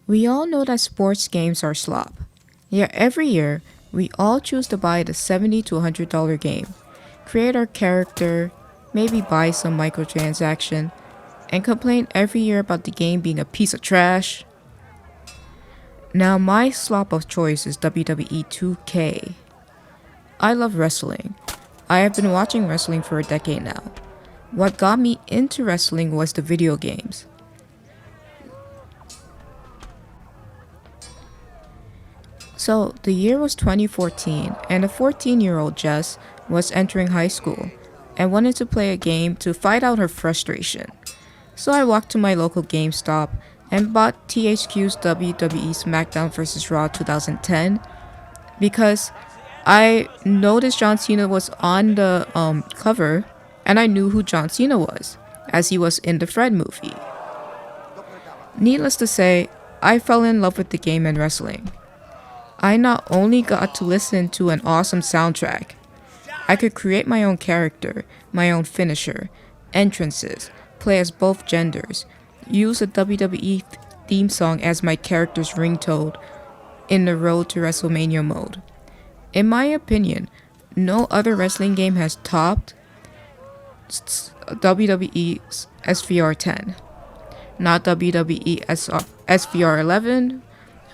We all know that sports games are slop. Yet every year, we all choose to buy the $70 to $100 game, create our character, maybe buy some microtransaction, and complain every year about the game being a piece of trash. Now, my slop of choice is WWE 2k. I love wrestling. I have been watching wrestling for a decade now. What got me into wrestling was the video games. So, the year was 2014, and a 14-year-old Jess was entering high school and wanted to play a game to fight out her frustration. So I walked to my local GameStop and bought THQ's WWE SmackDown vs. Raw 2010 because I noticed John Cena was on the cover, and I knew who John Cena was, as he was in the Fred movie. Needless to say, I fell in love with the game and wrestling. I not only got to listen to an awesome soundtrack, I could create my own character, my own finisher, entrances, play as both genders, use a WWE theme song as my character's ringtone in the Road to WrestleMania mode. In my opinion, no other wrestling game has topped WWE's SVR 10. Not WWE SVR 11,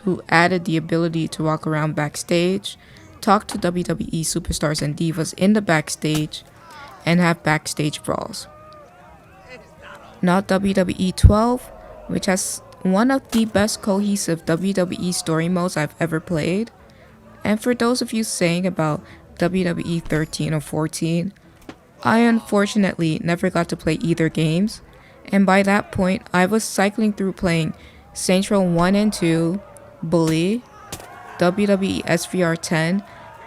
who added the ability to walk around backstage, talk to WWE superstars and divas in the backstage, and have backstage brawls. Not WWE 12, which has one of the best cohesive WWE story modes I've ever played. And for those of you saying about WWE 13 or 14, I unfortunately never got to play either games, and by that point I was cycling through playing Saints Row 1 and 2, Bully, WWE SVR 10,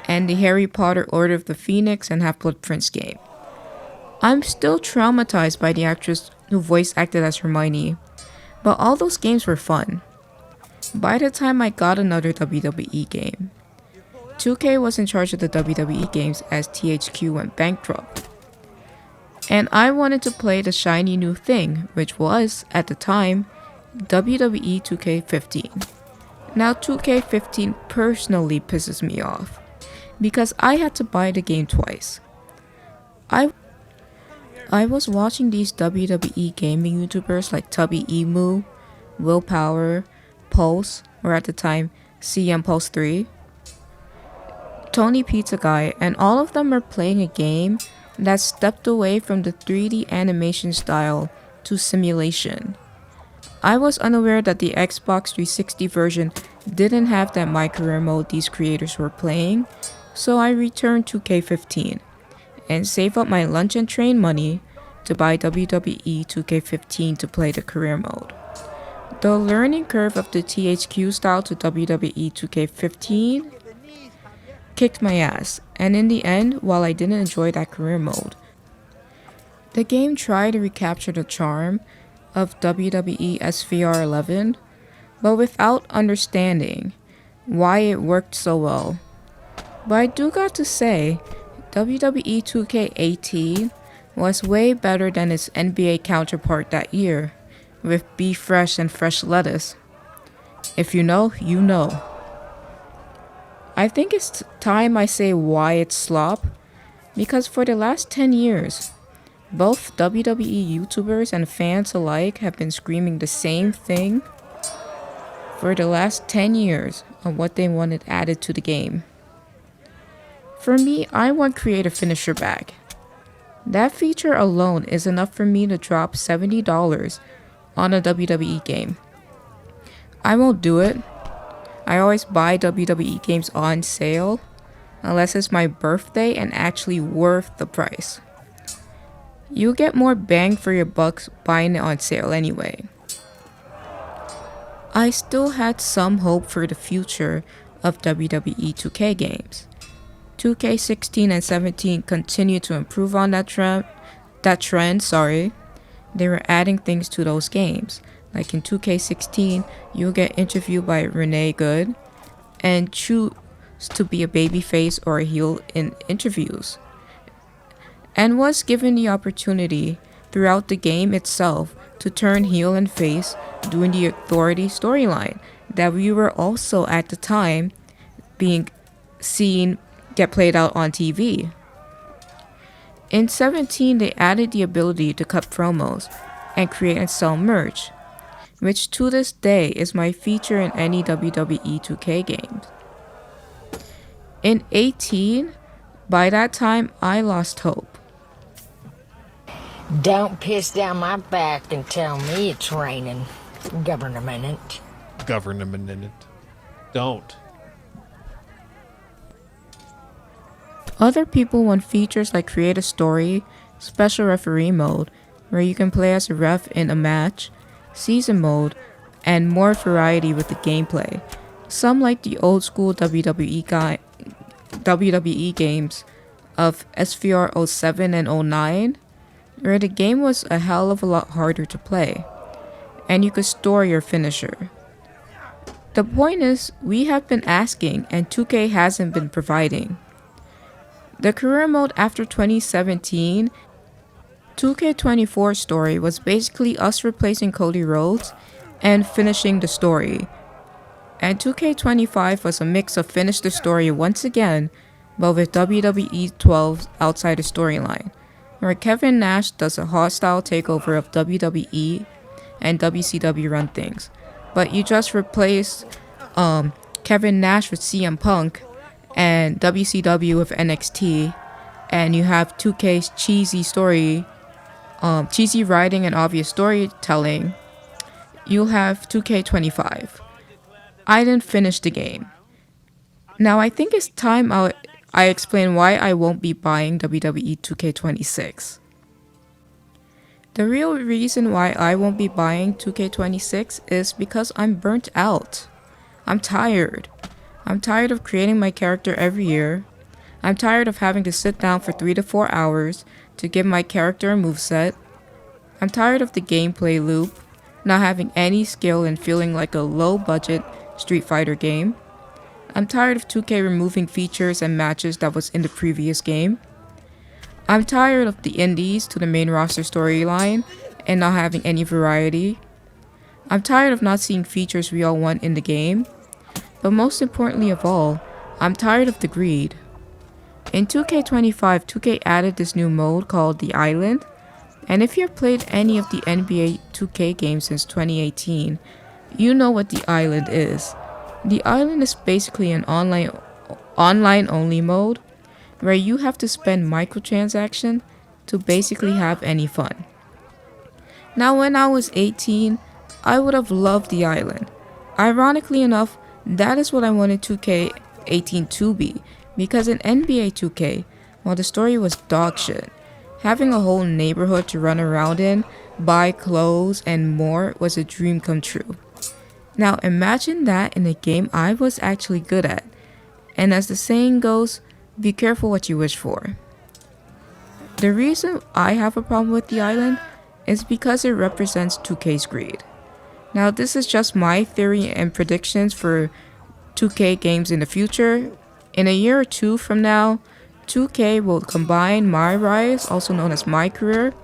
and the Harry Potter Order of the Phoenix and Half-Blood Prince game. I'm still traumatized by the actress who voice acted as Hermione, but all those games were fun. By the time I got another WWE game, 2K was in charge of the WWE games as THQ went bankrupt. And I wanted to play the shiny new thing, which was, at the time, WWE 2K15. Now 2K15 personally pisses me off, because I had to buy the game twice. I was watching these WWE gaming YouTubers like Tubby Emu, Willpower, Pulse, or at the time, CM Pulse 3, Tony Pizza Guy, and all of them are playing a game that stepped away from the 3D animation style to simulation. I was unaware that the Xbox 360 version didn't have that My Career mode these creators were playing, so I returned to K15 and saved up my lunch and train money to buy WWE 2K15 to play the career mode. The learning curve of the THQ style to WWE 2K15 kicked my ass, and in the end, while I didn't enjoy that career mode, the game tried to recapture the charm of WWE SVR 11, but without understanding why it worked so well. But I do got to say, WWE 2K18 was way better than its NBA counterpart that year, with Be Fresh and Fresh Lettuce. If you know, you know. I think it's time I say why it's slop, because for the last 10 years, both WWE YouTubers and fans alike have been screaming the same thing for the last 10 years on what they wanted added to the game. For me, I want Create a Finisher back. That feature alone is enough for me to drop $70 on a WWE game. I won't do it. I always buy WWE games on sale, unless it's my birthday and actually worth the price. You get more bang for your bucks buying it on sale anyway. I still had some hope for the future of WWE 2K games. 2K16 and 17 continue to improve on that trend. They were adding things to those games. Like in 2K16, you'll get interviewed by Renee Good and choose to be a babyface or a heel in interviews, and was given the opportunity throughout the game itself to turn heel and face during the Authority storyline that we were also at the time being seen get played out on TV. In 17, they added the ability to cut promos and create and sell merch, which to this day is my feature in any WWE 2K games. In 18, by that time, I lost hope. Don't piss down my back and tell me it's raining. Government. Don't. Other people want features like create a story, special referee mode, where you can play as a ref in a match, season mode, and more variety with the gameplay. Some like the old school WWE games of SVR 07 and 09, where the game was a hell of a lot harder to play, and you could store your finisher. The point is, we have been asking and 2K hasn't been providing. The career mode after 2017, 2K24 story was basically us replacing Cody Rhodes and finishing the story. And 2K25 was a mix of finish the story once again, but with WWE 12 outside the storyline, where Kevin Nash does a hostile takeover of WWE and WCW run things. But you just replace Kevin Nash with CM Punk and WCW with NXT, and you have 2K's cheesy story, cheesy writing and obvious storytelling. You'll have 2K25. I didn't finish the game. Now I think it's time I explain why I won't be buying WWE 2K26. The real reason why I won't be buying 2K26 is because I'm burnt out. I'm tired. I'm tired of creating my character every year. I'm tired of having to sit down for 3 to 4 hours to give my character a moveset. I'm tired of the gameplay loop, not having any skill and feeling like a low-budget Street Fighter game. I'm tired of 2K removing features and matches that was in the previous game. I'm tired of the indies to the main roster storyline and not having any variety. I'm tired of not seeing features we all want in the game. But most importantly of all, I'm tired of the greed. In 2K25, 2K added this new mode called The Island, and if you've played any of the NBA 2K games since 2018, you know what The Island is. The Island is basically an online-only mode where you have to spend microtransaction to basically have any fun. Now when I was 18, I would have loved The Island. Ironically enough, that is what I wanted 2K18 to be, because in NBA 2K, while the story was dog shit, having a whole neighborhood to run around in, buy clothes, and more was a dream come true. Now imagine that in a game I was actually good at, and as the saying goes, be careful what you wish for. The reason I have a problem with The Island is because it represents 2K's greed. Now this is just my theory and predictions for 2K games in the future. In a year or two from now, 2K will combine My Rise, also known as My Career,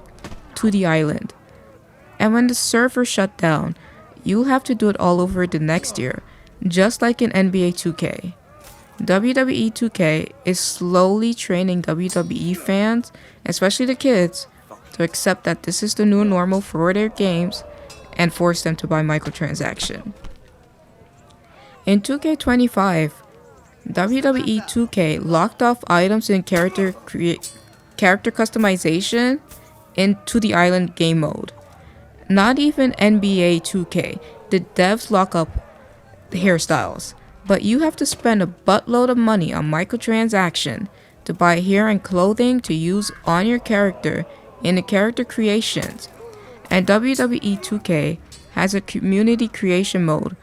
to The Island. And when the server shut down, you'll have to do it all over the next year, just like in NBA 2K. WWE 2K is slowly training WWE fans, especially the kids, to accept that this is the new normal for their games and force them to buy microtransaction. In 2K25, WWE 2K locked off items and character customization into the Island game mode. Not even NBA 2K did devs lock up the hairstyles, but you have to spend a buttload of money on microtransaction to buy hair and clothing to use on your character in the character creations. And WWE 2K has a community creation mode.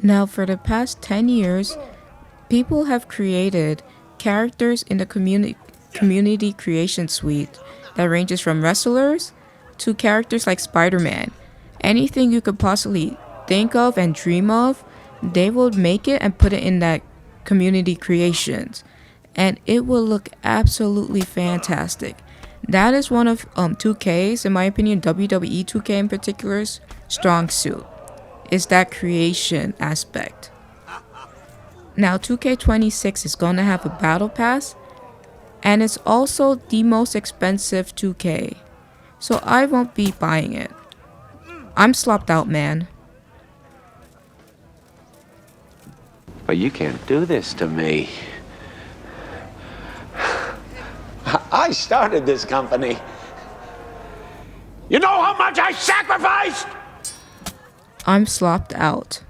Now for the past 10 years, people have created characters in the community creation suite that ranges from wrestlers to characters like Spider-Man. Anything you could possibly think of and dream of, they will make it and put it in that community creations. And it will look absolutely fantastic. That is one of 2K's, in my opinion, WWE 2K in particular's strong suit, is that creation aspect. Now 2K26 is going to have a battle pass, and it's also the most expensive 2K, so I won't be buying it. I'm slopped out, man. But you can't do this to me. I started this company. You know how much I sacrificed? I'm slopped out.